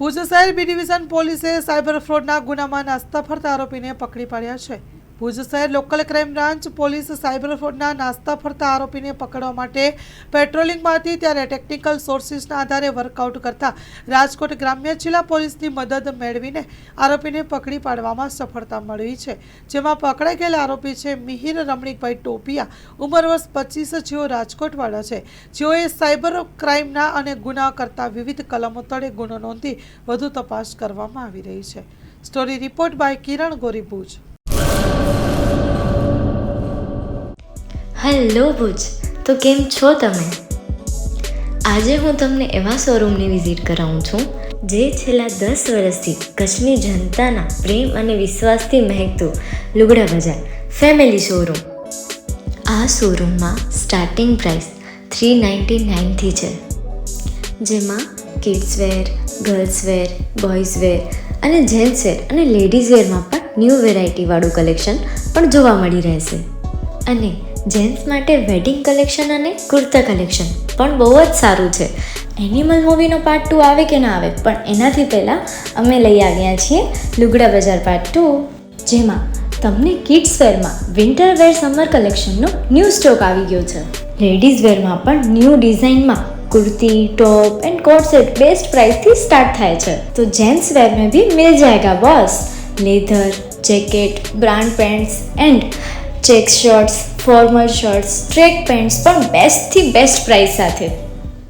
ભુજ શહેર B division પોલીસે cyber ફ્રોડના ગુનામાં નાસ્તા ફરતા આરોપીને પકડી પાડ્યા છે. ભુજ શહેર local crime branch police cyber ફ્રોડના નાસ્તા ફરતા આરોપીને પકડવા માટે પેટ્રોલિંગમાં હતી ત્યારે ટેકનિકલ સોર્સિસના આધારે વર્કઆઉટ કરતા રાજકોટ ગ્રામ્ય જિલ્લા પોલીસની મદદ મેળવીને આરોપીને પકડી પાડવામાં સફળતા મળી છે. જેમાં પકડાઈ ગયેલા આરોપી છે મિહિર રમણીકભાઈ ટોપિયા, ઉંમર વર્ષ 25, જેઓ રાજકોટવાળા છે, જેઓએ સાયબર ક્રાઇમના અને ગુના કરતા વિવિધ કલમો તળે ગુનો નોંધી વધુ તપાસ કરવામાં આવી રહી છે. Story report by Kiran Gori, Bhuj. Hello Bhuj, તો કેમ છો તમે? આજે હું તમને એવા શોરૂમની વિઝિટ કરાવું છું જે છેલ્લા 10 વર્ષથી કચ્છની જનતાના પ્રેમ અને વિશ્વાસથી મહેકતું લુગડા બજાર ફેમિલી શોરૂમ. આ શોરૂમમાં સ્ટાર્ટિંગ પ્રાઇસ 399થી છે, જેમાં kids wear, girls wear, boys wear અને જેન્ટ્સ વેર અને લેડીઝ વેરમાં પણ ન્યૂ વેરાયટીવાળું કલેક્શન પણ જોવા મળી રહેશે. અને જેન્ટ્સ માટે વેડિંગ કલેક્શન અને કુર્તા કલેક્શન પણ બહુ જ સારું છે. એનિમલ મૂવીનો પાર્ટ 2 આવે કે ના આવે, પણ એનાથી પહેલાં અમે લઈ આવ્યા છીએ લુગડા બજાર પાર્ટ 2, જેમાં તમને કિડ્સ વેરમાં વિન્ટર વેર સમર કલેક્શનનો ન્યૂ સ્ટોક આવી ગયો છે. લેડીઝ વેરમાં પણ ન્યૂ ડિઝાઇનમાં kurti, top and coat set best price थी स्टार्ट थाय छे. तो जेंट्स वेर में भी मिल जाएगा boss. Leather, jacket, brand pants and check shirts, formal shirts, track pants પણ બેસ્ટ થી બેસ્ટ પ્રાઇસ સાથે.